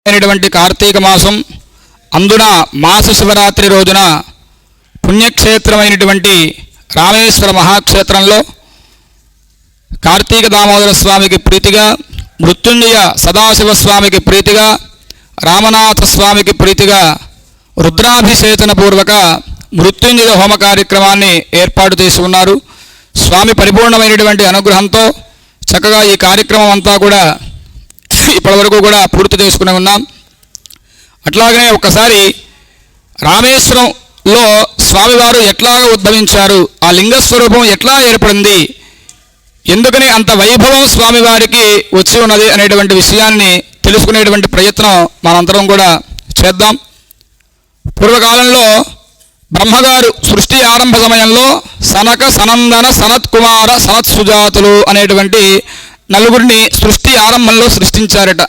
అయినటువంటి కార్తీక మాసం అందున మాస శివరాత్రి రోజున పుణ్యక్షేత్రమైనటువంటి రామేశ్వర మహాక్షేత్రంలో కార్తీక దామోదర స్వామికి ప్రీతిగా, మృత్యుంజయ సదాశివ స్వామికి ప్రీతిగా, రామనాథ స్వామికి ప్రీతిగా రుద్రాభిషేచన పూర్వక మృత్యుంజయ హోమ కార్యక్రమాన్ని ఏర్పాటు చేసి ఉన్నారు. స్వామి పరిపూర్ణమైనటువంటి అనుగ్రహంతో చక్కగా ఈ కార్యక్రమం అంతా కూడా ఇప్పటివరకు కూడా పూర్తి చేసుకుని ఉన్నాం. అట్లాగనే ఒక్కసారి రామేశ్వరంలో స్వామివారు ఎట్లాగా ఉద్భవించారు, ఆ లింగస్వరూపం ఎట్లా ఏర్పడింది, ఎందుకని అంత వైభవం స్వామివారికి వచ్చి ఉన్నది అనేటువంటి విషయాన్ని తెలుసుకునేటువంటి ప్రయత్నం మనందరం కూడా చేద్దాం. పూర్వకాలంలో బ్రహ్మగారు సృష్టి ఆరంభ సమయంలో సనక సనందన సనత్కుమార సనత్సుజాతులు అనేటువంటి నలుగురిని సృష్టి ఆరంభంలో సృష్టించారట.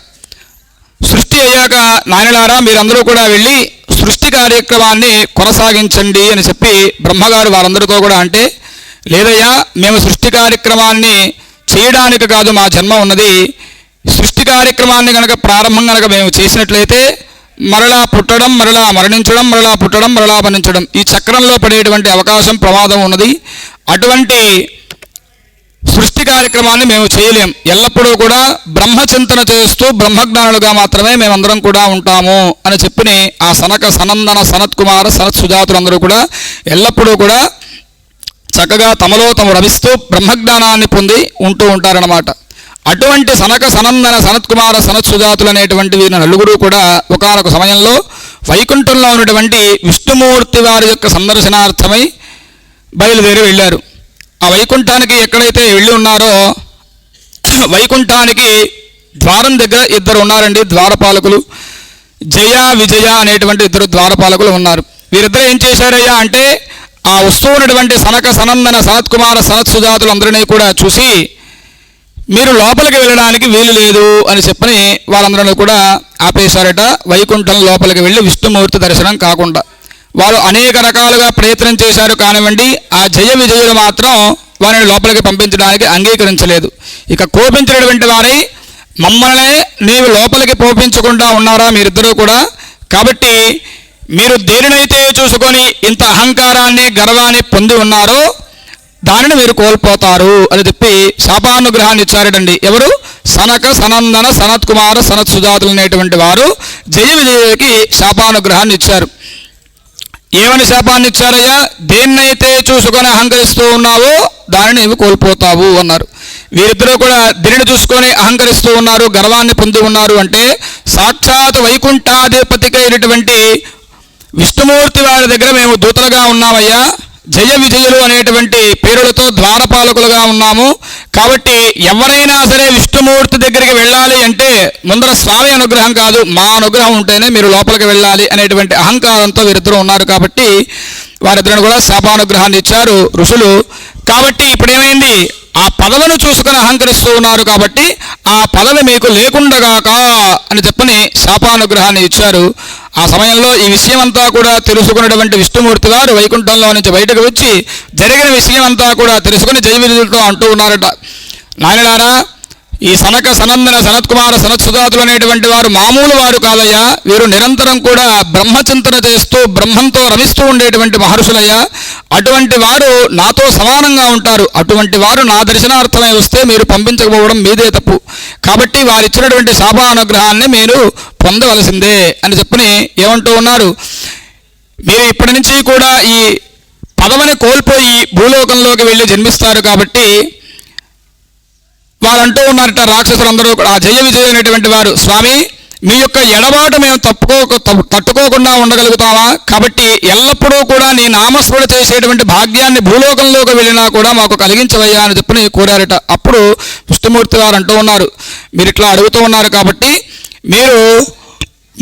సృష్టి అయ్యాక నాయనలారా మీరందరూ కూడా వెళ్ళి సృష్టి కార్యక్రమాన్ని కొనసాగించండి అని చెప్పి బ్రహ్మగారు వారందరితో కూడా అంటే, లేదయ్యా మేము సృష్టి కార్యక్రమాన్ని చేయడానికి కాదు మా జన్మ ఉన్నది, సృష్టి కార్యక్రమాన్ని కనుక ప్రారంభం కనుక మేము చేసినట్లయితే మరలా పుట్టడం, మరలా మరణించడం, మరలా పుట్టడం, మరలా మరణించడం, ఈ చక్రంలో పడేటువంటి అవకాశం ప్రమాదం ఉన్నది. అటువంటి సృష్టి కార్యక్రమాన్ని మేము చేయలేం. ఎల్లప్పుడూ కూడా బ్రహ్మచింతన చేస్తూ బ్రహ్మజ్ఞానులుగా మాత్రమే మేమందరం కూడా ఉంటాము అని చెప్పి ఆ సనక సనందన సనత్కుమార సనత్ సుజాతులందరూ కూడా ఎల్లప్పుడూ కూడా చక్కగా తమలో తమ రమిస్తూ బ్రహ్మజ్ఞానాన్ని పొంది ఉంటూ ఉంటారన్నమాట. అటువంటి సనక సనందన సనత్కుమార సనత్సుజాతులు అనేటువంటి వీరి నలుగురు కూడా ఒకానొక సమయంలో వైకుంఠంలో ఉన్నటువంటి విష్ణుమూర్తి వారి యొక్క సందర్శనార్థమై బయలుదేరి వెళ్ళారు. ఆ వైకుంఠానికి ఎక్కడైతే వెళ్ళి ఉన్నారో వైకుంఠానికి ద్వారం దగ్గర ఇద్దరు ఉన్నారండి, ద్వారపాలకులు. జయ విజయ అనేటువంటి ఇద్దరు ద్వారపాలకులు ఉన్నారు. వీరిద్దరు ఏం చేశారయ్యా అంటే ఆ వస్తూ ఉన్నటువంటి సనక సనందన సనత్కుమార సనత్సుజాతులందరినీ కూడా చూసి మీరు లోపలికి వెళ్ళడానికి వీలు లేదు అని చెప్పని వాళ్ళందరినీ కూడా ఆపేశారట. వైకుంఠం లోపలికి వెళ్ళి విష్ణుమూర్తి దర్శనం కాకుండా వారు అనేక రకాలుగా ప్రయత్నం చేశారు కానివ్వండి, ఆ జయ విజయులు మాత్రం వారిని లోపలికి పంపించడానికి అంగీకరించలేదు. ఇక కోపించినటువంటి వారి మమ్మల్ని నీవు లోపలికి పోపించకుండా ఉన్నారా మీరిద్దరూ కూడా, కాబట్టి మీరు దేనినైతే చూసుకొని ఇంత అహంకారాన్ని గర్వాన్ని పొంది ఉన్నారో దానిని మీరు కోల్పోతారు అని చెప్పి శాపానుగ్రహాన్ని ఇచ్చారటండి. ఎవరు? సనక సనందన సనత్కుమార సనత్సుజాతులు అనేటువంటి వారు జయ విజయుడికి శాపానుగ్రహాన్ని ఇచ్చారు. ఏమని శాపాన్ని ఇచ్చారయ్యా? దేన్నైతే చూసుకొని అహంకరిస్తూ ఉన్నావో దానిని నీవు కోల్పోతావు అన్నారు. వీరిద్దరూ కూడా దేనిని చూసుకొని అహంకరిస్తూ ఉన్నారు, గర్వాన్ని పొంది ఉన్నారు అంటే సాక్షాత్ వైకుంఠాధిపతికైనటువంటి విష్ణుమూర్తి వారి దగ్గర మేము దూతలుగా ఉన్నామయ్యా, జయ విజయులు అనేటువంటి పేరులతో ద్వారపాలకులుగా ఉన్నాము, కాబట్టి ఎవరైనా సరే విష్ణుమూర్తి దగ్గరికి వెళ్ళాలి అంటే ముందర స్వామి అనుగ్రహం కాదు మా అనుగ్రహం ఉంటేనే మీరు లోపలికి వెళ్ళాలి అనేటువంటి అహంకారంతో వీరిద్దరూ ఉన్నారు. కాబట్టి వారిద్దరిని కూడా శాపానుగ్రహాన్ని ఇచ్చారు ఋషులు. కాబట్టి ఇప్పుడు ఏమైంది? ఆ పదవిని చూసుకొని అహంకరిస్తూ ఉన్నారు కాబట్టి ఆ పదవి మీకు లేకుండగాక అని చెప్పని శాపానుగ్రహాన్ని ఇచ్చారు. ఆ సమయంలో ఈ విషయం అంతా కూడా తెలుసుకున్నటువంటి విష్ణుమూర్తి వారు వైకుంఠంలో నుంచి బయటకు వచ్చి జరిగిన విషయం అంతా కూడా తెలుసుకుని జయ విజయులతో అంటూ ఉన్నారట, నాయనలారా ఈ సనక సనందన సనత్కుమార సనత్సుజాతులు అనేటువంటి వారు మామూలు వారు కాదయ్యా, వీరు నిరంతరం కూడా బ్రహ్మచింతన చేస్తూ బ్రహ్మంతో రమిస్తూ ఉండేటువంటి మహర్షులయ్యా, అటువంటి వారు నాతో సమానంగా ఉంటారు, అటువంటి వారు నా దర్శనార్థమై వస్తే మీరు పంపించకపోవడం మీదే తప్పు, కాబట్టి వారు ఇచ్చినటువంటి శాపానుగ్రహాన్ని మీరు పొందవలసిందే అని చెప్పని ఏమంటూ ఉన్నారు. మీరు ఇప్పటి నుంచి కూడా ఈ పదవిని కోల్పోయి భూలోకంలోకి వెళ్ళి జన్మిస్తారు కాబట్టి వారు అంటూ ఉన్నారట రాక్షసులందరూ కూడా, ఆ జయ విజయ అనేటువంటి వారు, స్వామి మీ యొక్క ఎడబాటు మేము తట్టుకోకుండా ఉండగలుగుతామా, కాబట్టి ఎల్లప్పుడూ కూడా నీ నామస్మరణ చేసేటువంటి భాగ్యాన్ని భూలోకంలోకి వెళ్ళినా కూడా మాకు కలిగించవయ్యా అని చెప్పి కోరారట. అప్పుడు విష్ణుమూర్తి వారు అంటూ ఉన్నారు, మీరు ఇట్లా అడుగుతూ ఉన్నారు కాబట్టి మీరు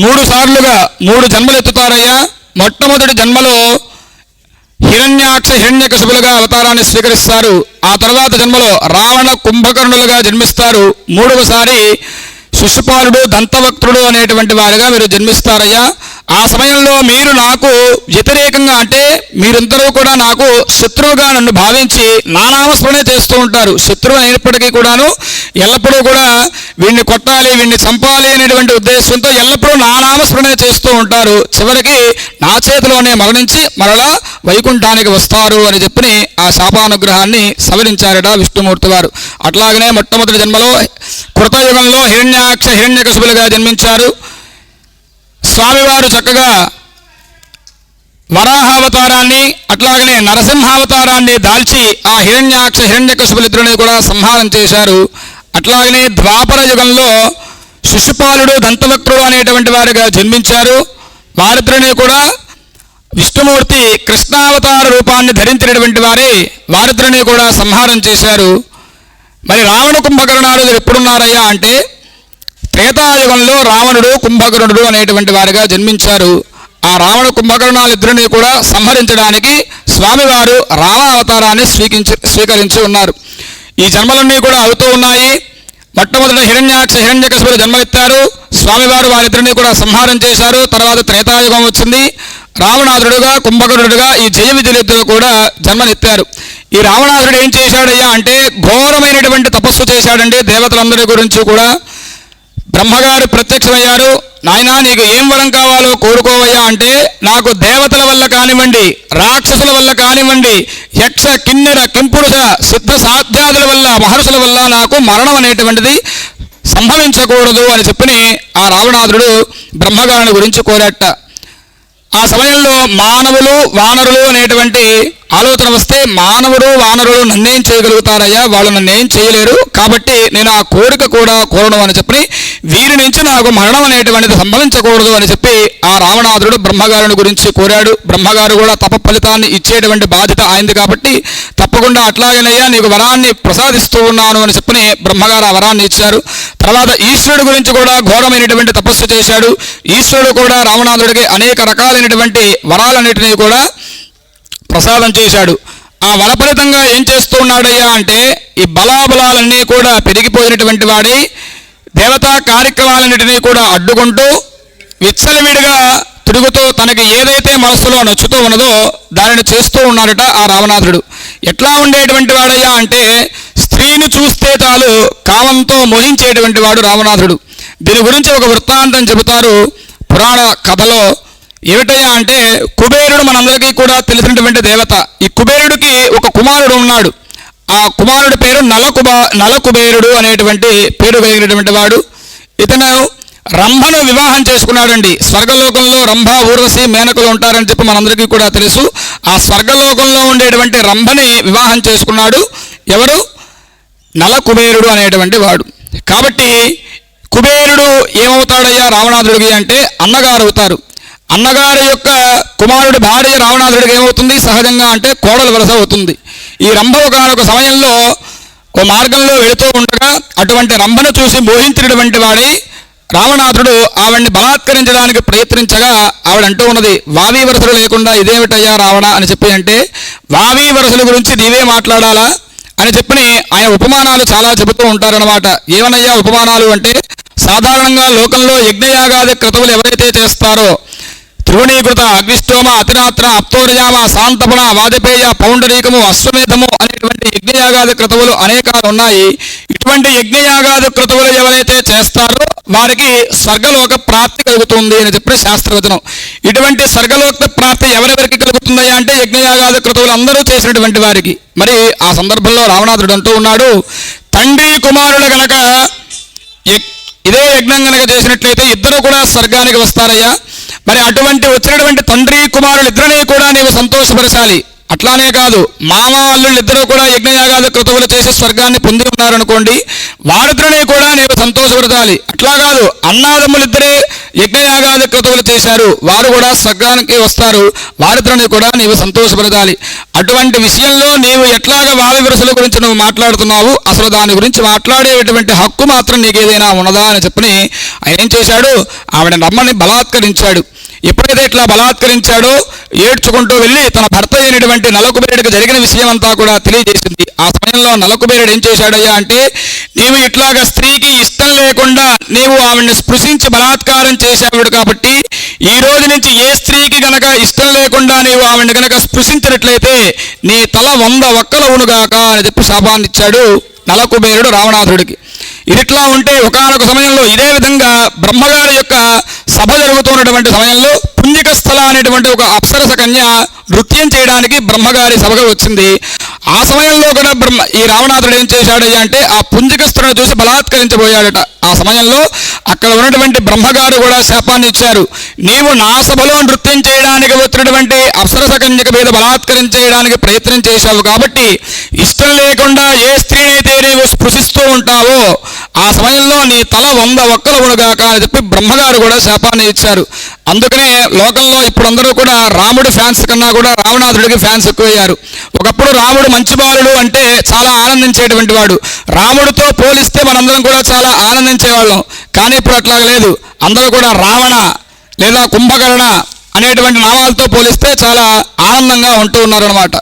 3 సార్లుగా 3 జన్మలు ఎత్తుతారయ్యా. మొట్టమొదటి జన్మలో హిరణ్యాక్ష హిరణ్యకశిపులుగా అవతారాన్ని స్వీకరిస్తారు. ఆ తర్వాత జన్మలో రావణ కుంభకర్ణులుగా జన్మిస్తారు. 3వసారి శిశుపాలుడు దంతవక్త్రుడు అనేటువంటి వారిగా మీరు జన్మిస్తారయ్యా. ఆ సమయంలో మీరు నాకు వ్యతిరేకంగా అంటే మీరందరూ కూడా నాకు శత్రువుగా నన్ను భావించి నానామస్మరణ చేస్తూ ఉంటారు. శత్రువు అయినప్పటికీ కూడాను ఎల్లప్పుడూ కూడా వీడిని కొట్టాలి, వీడిని చంపాలి అనేటువంటి ఉద్దేశంతో ఎల్లప్పుడూ నానామస్మరణ చేస్తూ ఉంటారు. చివరికి నా చేతిలోనే మరణించి మరలా వైకుంఠానికి వస్తారు అని చెప్పి ఆ శాపానుగ్రహాన్ని సవరించారట విష్ణుమూర్తి వారు. అట్లాగనే మొట్టమొదటి జన్మలో కృతయుగంలో హిరణ్యాక్ష హిరణ్యకశిపులుగా జన్మించారు. స్వామివారు చక్కగా వరాహావతారాన్ని అట్లాగనే నరసింహావతారాన్ని దాల్చి ఆ హిరణ్యాక్ష హిరణ్యకశిపులిద్దరిని కూడా సంహారం చేశారు. అట్లాగనే ద్వాపర యుగంలో శిశుపాలుడు దంతవక్రుడు అనేటువంటి వారిగా జన్మించారు. వారిద్దరిని కూడా విష్ణుమూర్తి కృష్ణావతార రూపాన్ని ధరించినటువంటి వారిద్దరిని కూడా సంహారం చేశారు. మరి రావణ కుంభకర్ణాలు ఎప్పుడున్నారయ్యా అంటే త్రేతాయుగంలో రావణుడు కుంభకర్ణుడు అనేటువంటి వారిగా జన్మించారు. ఆ రావణ కుంభకర్ణాలిద్దరిని కూడా సంహరించడానికి స్వామివారు రామావతారాన్ని స్వీకరించి ఉన్నారు. ఈ జన్మలన్నీ కూడా అవుతూ ఉన్నాయి. మొట్టమొదటి హిరణ్యాక్ష హిరణ్యకశిపులు జన్మెత్తారు. స్వామివారు వారిద్దరిని కూడా సంహారం చేశారు. తర్వాత త్రేతాయుగం వచ్చింది. రావణాసురుడుగా కుంభకర్ణుడుగా ఈ జయ విజయులిద్దరూ కూడా జన్మనెత్తారు. ఈ రావణాసురుడు ఏం చేశాడయ్యా అంటే ఘోరమైనటువంటి తపస్సు చేశాడండి. దేవతలందరి గురించి కూడా బ్రహ్మగారు ప్రత్యక్షమయ్యారు. నాయనా నీకు ఏం వరం కావాలో కోరుకోవయ్యా అంటే నాకు దేవతల వల్ల కానివ్వండి, రాక్షసుల వల్ల కానివ్వండి, యక్ష కిన్నెర కింపురుష సిద్ధ సాధ్యాదుల వల్ల మహర్షుల వల్ల నాకు మరణం అనేటువంటిది సంభవించకూడదు అని చెప్పి ఆ రావణాసురుడు బ్రహ్మగారిని గురించి కోరాట. ఆ సమయంలో మానవులు వానరులు అనేటువంటి ఆలోచన వస్తే మానవుడు వానరులు నన్నేం చేయగలుగుతారయ్యా, వాళ్ళు నన్నేం చేయలేరు, కాబట్టి నేను ఆ కోరిక కూడా కోరడం అని చెప్పి వీరి నుంచి నాకు మరణం అనేటువంటిది సంభవించకూడదు అని చెప్పి ఆ రావణాసురుడు బ్రహ్మగారిని గురించి కోరాడు. బ్రహ్మగారు కూడా తప ఫలితాన్ని ఇచ్చేటువంటి బాధ్యత ఆయనది కాబట్టి తప్పకుండా అట్లాగేనయ్యా నీకు వరాన్ని ప్రసాదిస్తూ ఉన్నాను అని చెప్పి బ్రహ్మగారు ఆ వరాన్ని ఇచ్చారు. తర్వాత ఈశ్వరుడు గురించి కూడా ఘోరమైనటువంటి తపస్సు చేశాడు. ఈశ్వరుడు కూడా రావణాసురుడికి అనేక రకాలైనటువంటి వరాలన్నిటినీ కూడా ప్రసాదం చేశాడు. ఆ వరఫలితంగా ఏం చేస్తూ ఉన్నాడయ్యా అంటే ఈ బలాబలాలన్నీ కూడా పెరిగిపోయినటువంటి వాడి దేవతా కార్యక్రమాలన్నిటినీ కూడా అడ్డుకుంటూ విచ్చలవిడిగా తిరుగుతూ తనకి ఏదైతే మనస్సులో నచ్చుతూ ఉన్నదో దానిని చేస్తూ ఉన్నాడట ఆ రావణాసురుడు. ఎట్లా ఉండేటువంటి వాడయ్యా అంటే స్త్రీని చూస్తే చాలు కామంతో మోహించేటువంటి వాడు రావణాసురుడు. దీని గురించి ఒక వృత్తాంతం చెబుతారు పురాణ కథలో. ఏమిటయ్యా అంటే కుబేరుడు మనందరికీ కూడా తెలిసినటువంటి దేవత. ఈ కుబేరుడికి ఒక కుమారుడు ఉన్నాడు. ఆ కుమారుడి పేరు నలకుబేరుడు అనేటువంటి పేరు కలిగినటువంటి వాడు. ఇతను రంభను వివాహం చేసుకున్నాడండి. స్వర్గలోకంలో రంభ ఊర్వశి మేనకులు ఉంటారని చెప్పి మనందరికీ కూడా తెలుసు. ఆ స్వర్గలోకంలో ఉండేటువంటి రంభని వివాహం చేసుకున్నాడు. ఎవరు? నలకుబేరుడు అనేటువంటి వాడు. కాబట్టి కుబేరుడు ఏమవుతాడయ్యా రావణాసురుడికి అంటే అన్నగారు అవుతారు. అన్నగారి యొక్క కుమారుడి భార్య రావణాసురుడికి ఏమవుతుంది సహజంగా అంటే కోడలు వలస అవుతుంది. ఈ రంభ ఒకనొక సమయంలో ఓ మార్గంలో వెళుతూ ఉండగా అటువంటి రంభను చూసి మోహించినటువంటి వాడి రావణాసురుడు ఆవిడ్ని బలాత్కరించడానికి ప్రయత్నించగా ఆవిడ అంటూ ఉన్నది వావీ వరసలు లేకుండా ఇదేమిటయ్యా రావణ అని చెప్పి అంటే వావీ వరసల గురించి నీవే మాట్లాడాలా అని చెప్పి ఆయన ఉపమానాలు చాలా చెబుతూ ఉంటారనమాట. ఏమనయ్యా ఉపమానాలు అంటే సాధారణంగా లోకంలో యజ్ఞయాగాది క్రతువులు ఎవరైతే చేస్తారో త్రిగుణీకృత అగ్నిష్టోమ అతిరాత్ర అప్తోరయామ శాంతపణ వాజపేయ పౌండరీకము అశ్వమేధము అనేటువంటి యజ్ఞయాగాది క్రతువులు అనేకాలు ఉన్నాయి. ఇటువంటి యజ్ఞయాగాది క్రతువులు ఎవరైతే చేస్తారో వారికి స్వర్గలోక ప్రాప్తి కలుగుతుంది అని చెప్పి శాస్త్రవచనం. ఇటువంటి స్వర్గలోక ప్రాప్తి ఎవరెవరికి కలుగుతుందయ్యా అంటే యజ్ఞయాగాది క్రతువులు అందరూ చేసినటువంటి వారికి. మరి ఆ సందర్భంలో రావణాసురుడు అంటూ ఉన్నాడు తండ్రి కుమారులు గనక ఇదే యజ్ఞం గనక చేసినట్లయితే ఇద్దరు కూడా స్వర్గానికి వస్తారయ్యా. మరి అటువంటి వచ్చినటువంటి తండ్రి కుమారులు ఇద్దరినీ కూడా నీవు సంతోషపరచాలి. అట్లానే కాదు మామ అల్లుళ్ళు ఇద్దరు కూడా యజ్ఞయాగాది క్రతువులు చేసి స్వర్గాన్ని పొంది ఉన్నారనుకోండి, వారిద్దరినీ కూడా నీవు సంతోషపరచాలి. అట్లా కాదు అన్నాదమ్ములిద్దరే యజ్ఞయాగాది క్రతువులు చేశారు, వారు కూడా స్వర్గానికి వస్తారు, వారిద్దరినీ కూడా నీవు సంతోషపరచాలి. అటువంటి విషయంలో నీవు ఎట్లాగా వావి వరుసల గురించి నువ్వు మాట్లాడుతున్నావు, అసలు దాని గురించి మాట్లాడేటువంటి హక్కు మాత్రం నీకు ఏదైనా ఉన్నదా అని చెప్పని ఆయన ఏం చేశాడు, ఆవిడ నమ్మని బలాత్కరించాడు. ఎప్పుడైతే ఇట్లా బలాత్కరించాడో ఏడ్చుకుంటూ వెళ్ళి తన భర్త అయినటువంటి నలకుబేరుడికి జరిగిన విషయం అంతా కూడా తెలియజేసింది. ఆ సమయంలో నలకుబేరుడు ఏం చేశాడయ్యా అంటే నీవు ఇట్లాగా స్త్రీకి ఇష్టం లేకుండా నీవు ఆవిడ్ని స్పృశించి బలాత్కారం చేసేవాడు కాబట్టి ఈ రోజు నుంచి ఏ స్త్రీకి గనక ఇష్టం లేకుండా నీవు ఆవిడని గనక స్పృశించినట్లయితే నీ తల 100 వక్కలవునుగాక అని చెప్పి శాపాన్ని ఇచ్చాడు నలకుబేరుడు రావణాసురుడికి. ఇదిట్లా ఉంటే ఒకానొక సమయంలో ఇదే విధంగా బ్రహ్మగారి యొక్క సభ జరుగుతున్నటువంటి సమయంలో పుంజికస్థల అనేటువంటి ఒక అప్సరస కన్య నృత్యం చేయడానికి బ్రహ్మగారి సభకు వచ్చింది. ఆ సమయంలో కూడా ఈ రావణాసురుడు ఏం చేశాడయ్యా అంటే ఆ పుంజికస్థలను చూసి బలాత్కరించబోయాడట. ఆ సమయంలో అక్కడ ఉన్నటువంటి బ్రహ్మగారు కూడా శాపాన్ని ఇచ్చారు. నీవు నా సభలో నృత్యం చేయడానికి వచ్చినటువంటి అప్సరస కన్యక మీద బలాత్కరణ చేయడానికి ప్రయత్నం చేశావు కాబట్టి ఇష్టం లేకుండా ఏ స్త్రీనైతే నీవు స్పృశిస్తూ ఉంటావో ఆ సమయంలో నీ తల 100 వక్కలవునుగాక అని చెప్పి బ్రహ్మగారు కూడా శాపాన్ని ఇచ్చారు. అందుకనే లోకంలో ఇప్పుడు అందరూ కూడా రాముడి ఫ్యాన్స్ కన్నా కూడా రావణాసురుడికి ఫ్యాన్స్ ఎక్కువయ్యారు. ఒకప్పుడు రాముడు మంచి బాలుడు అంటే చాలా ఆనందించేటువంటి వాడు. రాముడితో పోలిస్తే మనందరం కూడా చాలా ఆనందించేవాళ్ళం. కానీ ఇప్పుడు అట్లా లేదు. అందరూ కూడా రావణ లేదా కుంభకర్ణ అనేటువంటి నామాలతో పోలిస్తే చాలా ఆనందంగా ఉంటూ ఉన్నారన్నమాట.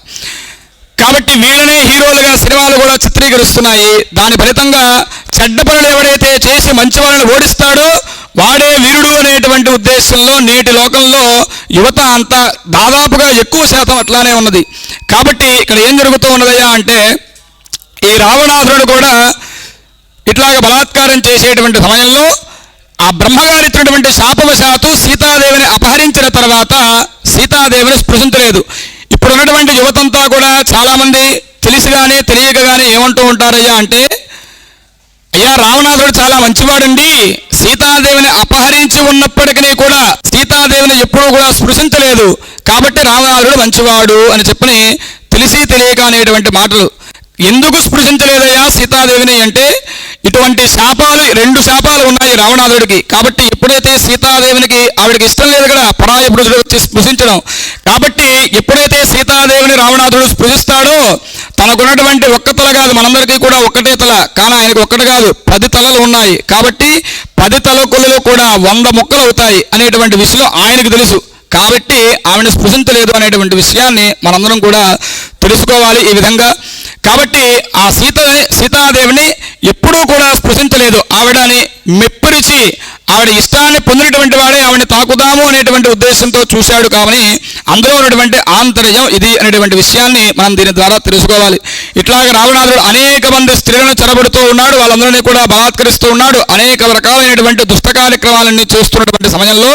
కాబట్టి వీళ్ళనే హీరోలుగా సినిమాలు కూడా చిత్రీకరిస్తున్నాయి. దాని ఫలితంగా చెడ్డ పనులు ఎవడైతే చేసి మంచి వాళ్ళని ఓడిస్తాడో వాడే వీరుడు అనేటువంటి ఉద్దేశంలో నేటి లోకంలో యువత అంతా దాదాపుగా ఎక్కువ శాతం అట్లానే ఉన్నది. కాబట్టి ఇక్కడ ఏం జరుగుతూ ఉన్నదయ్యా అంటే ఈ రావణాసురుడు కూడా ఇట్లాగ బలాత్కారం చేసేటువంటి సమయంలో ఆ బ్రహ్మగారు ఇచ్చినటువంటి శాపవశాత్తు సీతాదేవిని అపహరించిన తర్వాత సీతాదేవిని స్పృశించలేదు. ఇప్పుడు ఉన్నటువంటి యువతంతా కూడా చాలామంది తెలిసి కానీ తెలియక కానీ ఏమంటూ ఉంటారయ్యా అంటే అయ్యా రావణాసురుడు చాలా మంచివాడండి, సీతాదేవిని అపహరించి ఉన్నప్పటికీ కూడా సీతాదేవిని ఎప్పుడూ కూడా స్పృశించలేదు కాబట్టి రావణాసురుడు మంచివాడు అని చెప్పని తెలిసి తెలియక అనేటువంటి మాటలు. ఎందుకు స్పృశించలేదయ్యా సీతాదేవిని అంటే ఇటువంటి శాపాలు 2 శాపాలు ఉన్నాయి రావణాసురుడికి. కాబట్టి ఎప్పుడైతే సీతాదేవినికి ఆవిడకి ఇష్టం లేదు కదా పరాయ పురుషుడు వచ్చి స్పృశించడం, కాబట్టి ఎప్పుడైతే సీతాదేవిని రావణాసురుడు స్పృశిస్తాడో తనకున్నటువంటి ఒక్క తల కాదు, మనందరికీ కూడా ఒక్కటే తల, కానీ ఆయనకు ఒక్కటి కాదు 10 తలలు ఉన్నాయి. కాబట్టి 10 తలకులలో కూడా 100 ముక్కలు అవుతాయి అనేటువంటి విషయం ఆయనకు తెలుసు. కాబట్టి ఆవిడని స్పృశించలేదు అనేటువంటి విషయాన్ని మనందరం కూడా తెలుసుకోవాలి ఈ విధంగా. కాబట్టి ఆ సీతాదేవిని ఎప్పుడూ కూడా స్పృశించలేదు. ఆవిడని మెప్పిరిచి ఆవిడ ఇష్టాన్ని పొందినటువంటి వాడే ఆవిడని తాకుదాము అనేటువంటి ఉద్దేశంతో చూశాడు. కానీ అందులో ఉన్నటువంటి ఆంతర్యం ఇది అనేటువంటి విషయాన్ని మనం దీని ద్వారా తెలుసుకోవాలి. ఇట్లాగే రావణాసురుడు అనేక మంది స్త్రీలను చెరబడుతూ ఉన్నాడు, వాళ్ళందరినీ కూడా బలాత్కరిస్తూ ఉన్నాడు, అనేక రకాలైనటువంటి దుష్ట కార్యక్రమాలన్నీ చేస్తున్నటువంటి సమయంలో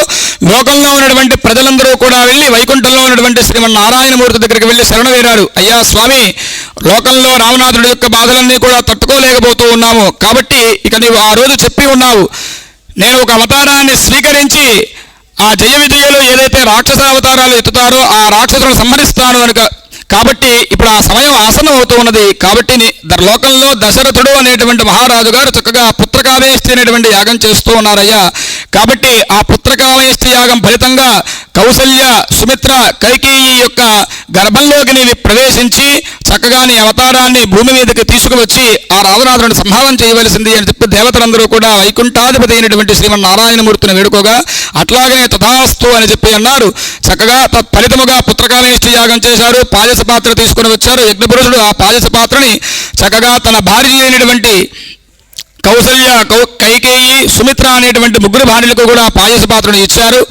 లోకంలో ఉన్నటువంటి ప్రజలందరూ కూడా వెళ్ళి వైకుంఠంలో ఉన్నటువంటి శ్రీమన్నారాయణమూర్తి దగ్గరికి వెళ్ళి శరణ వేరాడు. అయ్యా స్వామి, లోకంలో రావణాసురుడి యొక్క బాధలన్నీ కూడా తట్టుకోలేకపోతూ ఉన్నాము, కాబట్టి ఇక నీవు ఆ రోజు చెప్పి ఉన్నావు నేను ఒక అవతారాన్ని స్వీకరించి ఆ జయ విజయులు ఏదైతే రాక్షస అవతారాలు ఎత్తుతారో ఆ రాక్షసులను సంహరిస్తాను కనుక, కాబట్టి ఇప్పుడు ఆ సమయం ఆసనం అవుతూ ఉన్నది. కాబట్టి లోకంలో దశరథుడు అనేటువంటి మహారాజు గారు చక్కగా పుత్రకామేష్టి అనేటువంటి యాగం చేస్తూ ఉన్నారయ్యా. కాబట్టి ఆ పుత్రకామేష్టి యాగం ఫలితంగా కౌసల్య, సుమిత్ర, కైకేయి యొక్క గర్భంలోకి నీవి ప్రవేశించి చక్కగా నీ అవతారాన్ని భూమి మీదకి తీసుకువచ్చి ఆ రావణాసురుడిని సంహారం చేయవలసింది అని చెప్పి దేవతలందరూ కూడా వైకుంఠాధిపతి అయినటువంటి శ్రీమన్నారాయణమూర్తిని వేడుకోగా అట్లాగనే తథాస్తు అని చెప్పి అన్నారు. చక్కగా తత్ఫలితముగా పుత్రకామేష్టి యాగం చేశారు, పాయస పాత్ర తీసుకుని వచ్చారు. యజ్ఞపురుషుడు ఆ పాయస పాత్రని చక్కగా తన భార్య అయినటువంటి కౌసల్య, కైకేయి, సుమిత్ర అనేటువంటి 3 భార్యలకు కూడా పాయస పాత్రను ఇచ్చారు.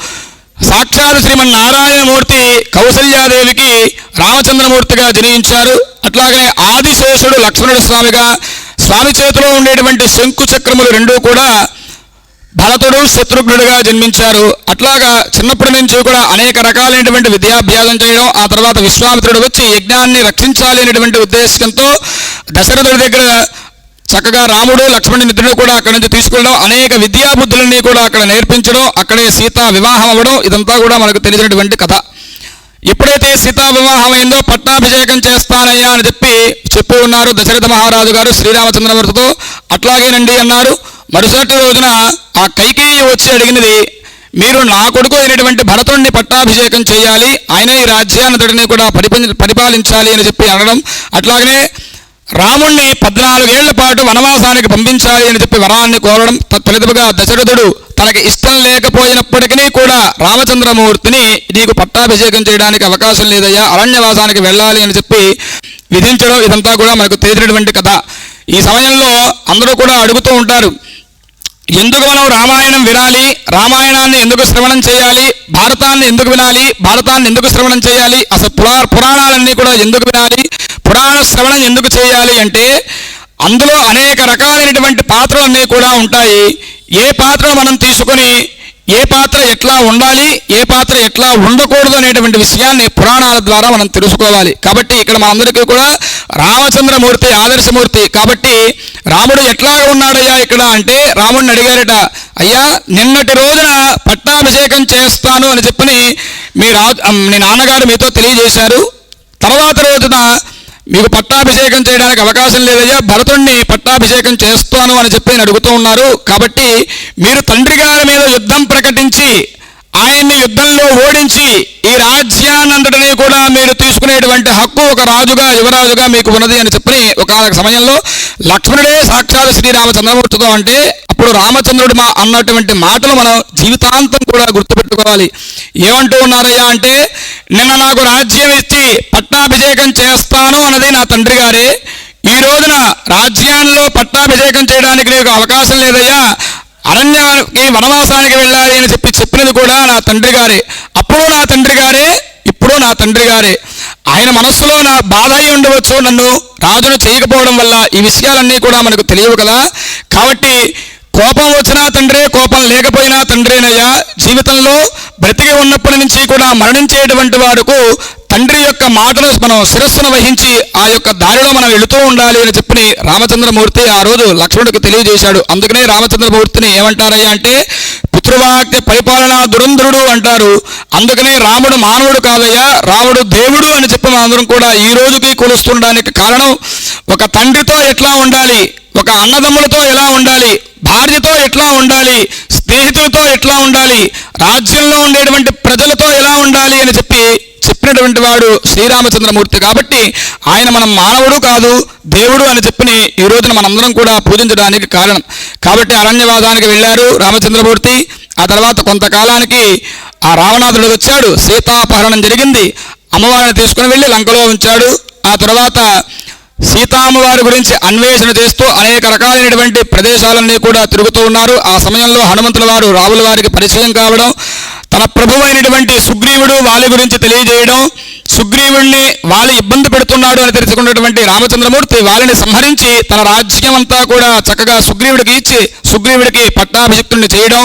సాక్షాత్ శ్రీమన్నారాయణమూర్తి కౌసల్యాదేవికి రామచంద్రమూర్తిగా జనించారు. అట్లాగనే ఆదిశేషుడు లక్ష్మణుడు స్వామిగా, స్వామి చేతిలో ఉండేటువంటి శంకు చక్రములు 2 కూడా భరతుడు శత్రుఘ్నుడిగా జన్మించారు. అట్లాగా చిన్నప్పటి నుంచి కూడా అనేక రకాలైనటువంటి విద్యాభ్యాసం చేయడం, ఆ తర్వాత విశ్వామిత్రుడు వచ్చి యజ్ఞాన్ని రక్షించాలి అనేటువంటి ఉద్దేశంతో దశరథుడి దగ్గర చక్కగా రాముడు, లక్ష్మణుని ఇద్దరు కూడా అక్కడి నుంచి తీసుకెళ్ళడం, అనేక విద్యాబుద్ధులన్నీ కూడా అక్కడ నేర్పించడం, అక్కడే సీతా వివాహం అవ్వడం, ఇదంతా కూడా మనకు తెలిసినటువంటి కథ. ఎప్పుడైతే సీతా వివాహం అయిందో పట్టాభిషేకం చేస్తానయ్యా అని చెప్పి ఉన్నారు దశరథ మహారాజు గారు శ్రీరామచంద్రమూర్తితో. అట్లాగేనండి అన్నారు. మరుసటి రోజున ఆ కైకేయి వచ్చి అడిగినది, మీరు నా కొడుకు అయినటువంటి భరతుడిని పట్టాభిషేకం చేయాలి, ఆయనే ఈ రాజ్యాన్ని కూడా పరిపాలించాలి అని చెప్పి అనడం, అట్లాగనే రాముణ్ణి 14 ఏళ్ల పాటు వనవాసానికి పంపించాలి అని చెప్పి వరాన్ని కోరడం. తత్ఫలితముగా దశరథుడు తనకి ఇష్టం లేకపోయినప్పటికీ కూడా రామచంద్రమూర్తిని నీకు పట్టాభిషేకం చేయడానికి అవకాశం లేదయ్యా, అరణ్యవాసానికి వెళ్ళాలి అని చెప్పి విధించడం, ఇదంతా కూడా మనకు తెలిసినటువంటి కథ. ఈ సమయంలో అందరూ కూడా అడుగుతూ ఉంటారు, ఎందుకు మనం రామాయణం వినాలి, రామాయణాన్ని ఎందుకు శ్రవణం చేయాలి, భారతాన్ని ఎందుకు వినాలి, భారతాన్ని ఎందుకు శ్రవణం చేయాలి, అసలు పురాణాలన్నీ కూడా ఎందుకు వినాలి, పురాణ శ్రవణం ఎందుకు చేయాలి అంటే అందులో అనేక రకాలైనటువంటి పాత్రలన్నీ కూడా ఉంటాయి. ఏ పాత్ర మనం తీసుకొని ఏ పాత్ర ఎట్లా ఉండాలి, ఏ పాత్ర ఎట్లా ఉండకూడదు అనేటువంటి విషయాన్ని పురాణాల ద్వారా మనం తెలుసుకోవాలి. కాబట్టి ఇక్కడ మనందరికీ కూడా రామచంద్రమూర్తి ఆదర్శమూర్తి. కాబట్టి రాముడు ఎట్లా ఉన్నాడయ్యా ఇక్కడ అంటే రాముడిని అడిగారట, అయ్యా నిన్నటి రోజున పట్టాభిషేకం చేస్తాను అని చెప్పని మీ నాన్నగారు మీతో తెలియజేశారు. తర్వాత రోజున మీకు పట్టాభిషేకం చేయడానికి అవకాశం లేదయ్యా, భరతుణ్ణి పట్టాభిషేకం చేస్తాను అని చెప్పి అడుగుతూ ఉన్నారు. కాబట్టి మీరు తండ్రి గారి మీద యుద్ధం ప్రకటించి ఆయన్ని యుద్ధంలో ఓడించి ఈ రాజ్యాన్నంతటినీ కూడా మీరు తీసుకునేటువంటి హక్కు ఒక రాజుగా యువరాజుగా మీకు ఉన్నది అని చెప్పి ఒక సమయంలో లక్ష్మణుడే సాక్షాత్ శ్రీరామచంద్రమూర్తితో అంటే అప్పుడు రామచంద్రుడు అన్నటువంటి మాటలు మనం జీవితాంతం కూడా గుర్తుపెట్టుకోవాలి. ఏమంటూ ఉన్నారయ్యా అంటే నిన్న నాకు రాజ్యం ఇచ్చి పట్టాభిషేకం చేస్తాను అన్నది నా తండ్రి గారే, ఈ రోజున రాజ్యాల్లో పట్టాభిషేకం చేయడానికి నీకు అవకాశం లేదయ్యా, అరణ్యానికి వనవాసానికి వెళ్ళాలి అని చెప్పినది కూడా నా తండ్రి గారే, అప్పుడు నా తండ్రి గారే, ఇప్పుడు నా తండ్రి గారే. ఆయన మనస్సులో నా బాధ అయి ఉండవచ్చు నన్ను రాజును చేయకపోవడం వల్ల, ఈ విషయాలన్నీ కూడా మనకు తెలియవు కదా. కాబట్టి కోపం వచ్చినా తండ్రే, కోపం లేకపోయినా తండ్రేనయ్యా. జీవితంలో బ్రతికి ఉన్నప్పటి నుంచి కూడా మరణించేటువంటి వాడుకు తండ్రి యొక్క మాటను మనం శిరస్సును వహించి ఆ యొక్క దారిలో మనం వెళుతూ ఉండాలి అని చెప్పి రామచంద్రమూర్తి ఆ రోజు లక్ష్మణుడికి తెలియజేశాడు. అందుకనే రామచంద్రమూర్తిని ఏమంటారయ్యా అంటే పితృవాక్య పరిపాలనా దురంధరుడు అంటారు. అందుకనే రాముడు మానవుడు కాదయ్యా, రాముడు దేవుడు అని చెప్పి మనందరం కూడా ఈ రోజుకి కొలుస్తుండడానికి కారణం ఒక తండ్రితో ఎట్లా ఉండాలి, ఒక అన్నదమ్ములతో ఎలా ఉండాలి, భార్యతో ఎట్లా ఉండాలి, స్నేహితులతో ఎట్లా ఉండాలి, రాజ్యంలో ఉండేటువంటి ప్రజలతో ఎలా ఉండాలి అని చెప్పినటువంటి వాడు శ్రీరామచంద్రమూర్తి. కాబట్టి ఆయన మనం మానవుడు కాదు దేవుడు అని చెప్పి ఈ రోజున మనందరం కూడా పూజించడానికి కారణం. కాబట్టి అరణ్యవాదానికి వెళ్ళారు రామచంద్రమూర్తి. ఆ తర్వాత కొంతకాలానికి ఆ రావణాసురుడు వచ్చాడు, సీతాపహరణం జరిగింది, అమ్మవారిని తీసుకుని వెళ్ళి లంకలో ఉంచాడు. ఆ తర్వాత సీతామ్మవారి గురించి అన్వేషణ చేస్తూ అనేక రకాలైనటువంటి ప్రదేశాలన్నీ కూడా తిరుగుతూ ఉన్నారు. ఆ సమయంలో హనుమంతుల వారు రాముల వారికి పరిచయం కావడం, తన ప్రభువు అయినటువంటి సుగ్రీవుడు వాలి గురించి తెలియజేయడం, సుగ్రీవుడిని వాలి ఇబ్బంది పెడుతున్నాడు అని తెలుసుకున్నటువంటి రామచంద్రమూర్తి వాలిని సంహరించి తన రాజ్యం అంతా కూడా చక్కగా సుగ్రీవుడికి ఇచ్చి సుగ్రీవుడికి పట్టాభిషిక్తుడిని చేయడం,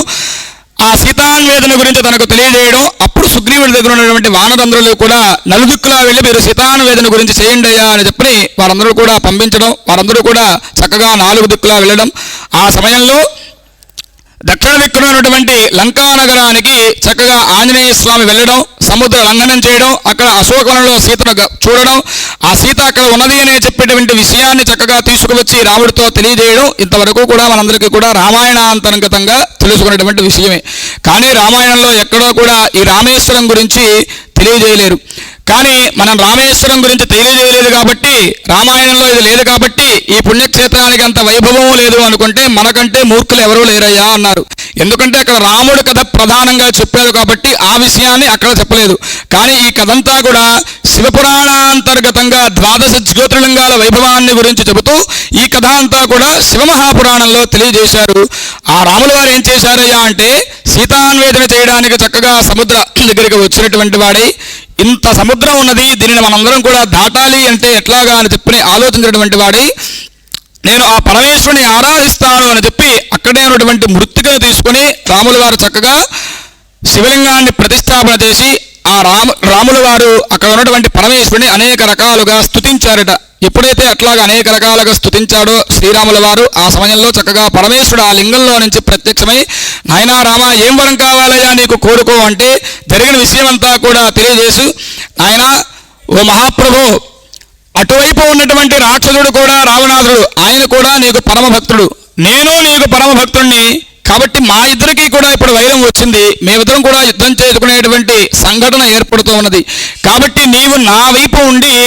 ఆ సీతాన్వేదన గురించి తనకు తెలియజేయడం. అప్పుడు సుగ్రీవుడి దగ్గర ఉన్నటువంటి వానరంధ్రులు కూడా నలుదిక్కులా వెళ్ళి మీరు సీతాన్వేదన గురించి చేయండి అయ్యా అని చెప్పి వారందరూ కూడా పంపించడం, వారందరూ కూడా చక్కగా 4 దిక్కులా వెళ్ళడం. ఆ సమయంలో దక్షిణ దిక్కున ఉన్నటువంటి లంకా నగరానికి చక్కగా ఆంజనేయ స్వామి వెళ్ళడం, సముద్ర లంఘనం చేయడం, అక్కడ అశోకవనంలో సీతను చూడడం, ఆ సీత అక్కడ ఉన్నది అనే చెప్పేటువంటి విషయాన్ని చక్కగా తీసుకువచ్చి రాముడితో తెలియజేయడం. ఇంతవరకు కూడా మనందరికీ కూడా రామాయణాంతర్గతంగా తెలుసుకునేటువంటి విషయమే. కానీ రామాయణంలో ఎక్కడో కూడా ఈ రామేశ్వరం గురించి తెలియజేయలేరు. కానీ మనం రామేశ్వరం గురించి తెలియజేయలేదు కాబట్టి, రామాయణంలో ఇది లేదు కాబట్టి ఈ పుణ్యక్షేత్రానికి అంత వైభవం లేదు అనుకుంటే మనకంటే మూర్ఖులు ఎవరూ లేరయ్యా అన్నారు. ఎందుకంటే అక్కడ రాముడి కథ ప్రధానంగా చెప్పారు కాబట్టి ఆ విషయాన్ని అక్కడ చెప్పలేదు. కానీ ఈ కథంతా కూడా శివపురాణాంతర్గతంగా 12 జ్యోతిర్లింగాల వైభవాన్ని గురించి చెబుతూ ఈ కథ అంతా కూడా శివమహాపురాణంలో తెలియజేశారు. ఆ రాముల వారు ఏం చేశారయ్యా అంటే సీతాన్వేదన చేయడానికి చక్కగా సముద్ర దగ్గరికి వచ్చినటువంటి వాడై, ఇంత సముద్రం ఉన్నది, దీనిని మనందరం కూడా దాటాలి అంటే ఎట్లాగా అని చెప్పి ఆలోచించినటువంటి వాడై, నేను ఆ పరమేశ్వరుని ఆరాధిస్తాను అని చెప్పి అక్కడే ఉన్నటువంటి మృత్తికను తీసుకొని రాముల వారు చక్కగా శివలింగాన్ని ప్రతిష్టాపన చేసి ఆ రాముల వారు అక్కడ ఉన్నటువంటి పరమేశ్వరుని అనేక రకాలుగా స్తుతించారట. ఎప్పుడైతే అట్లాగా అనేక రకాలుగా స్తుతించాడో శ్రీరాముల వారు ఆ సమయంలో చక్కగా పరమేశ్వరుడు ఆ లింగంలో నుంచి ప్రత్యక్షమై, నాయనా రామ ఏం వరం కావాలయ్యా నీకు కోరుకో అంటే జరిగిన విషయం అంతా కూడా తెలియజేసి, నాయనా ఓ మహాప్రభు, అటువైపు ఉన్నటువంటి రాక్షసుడు కూడా రావణాసురుడు, ఆయన కూడా నీకు పరమభక్తుడు, నేను నీకు పరమభక్తుడిని, కాబట్టి మా ఇద్దరికి కూడా ఇప్పుడు వైరం వచ్చింది, మేమిద్దరం కూడా యుద్ధం చేసుకునేటువంటి సంఘటన ఏర్పడుతూ ఉన్నది. కాబట్టి నీవు నా వైపు ఉండి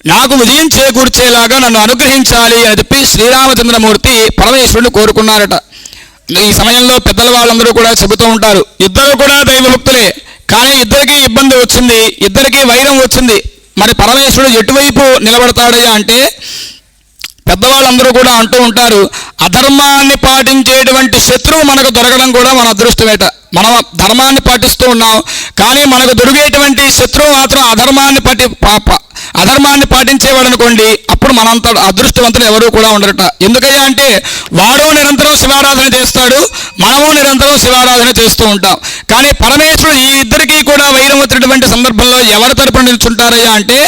నాకు విజయం చేకూర్చేలాగా నన్ను అనుగ్రహించాలి అని చెప్పి శ్రీరామచంద్రమూర్తి పరమేశ్వరుని కోరుకున్నారట. ఈ సమయంలో పెద్దల వాళ్ళందరూ కూడా చెబుతూ ఉంటారు, ఇద్దరు కూడా దైవభక్తులే, కానీ ఇద్దరికీ ఇబ్బంది వచ్చింది, ఇద్దరికీ వైరం వచ్చింది. మరి పరమేశ్వరుడు ఎటువైపు నిలబడతాడయ్యా అంటే పెద్దవాళ్ళందరూ కూడా అంటూ ఉంటారు, అధర్మాన్ని పాటించేటువంటి శత్రువు మనకు దొరకడం కూడా మన అదృష్టమేట. మనం ధర్మాన్ని పాటిస్తూ ఉన్నాం, కానీ మనకు దొరికేటువంటి శత్రువు మాత్రం అధర్మాన్ని పాటించేవాడు అనుకోండి, అప్పుడు మనంత అదృష్టవంతులు ఎవరూ కూడా ఉండరట. ఎందుకయ్యా అంటే వాడు నిరంతరం శివారాధన చేస్తాడు, మనము నిరంతరం శివారాధన చేస్తూ ఉంటాం. కానీ పరమేశ్వరుడు ఈ ఇద్దరికీ కూడా వైరం వచ్చినటువంటి సందర్భంలో ఎవరి తరపున నిల్చుంటారయ్యా అంటే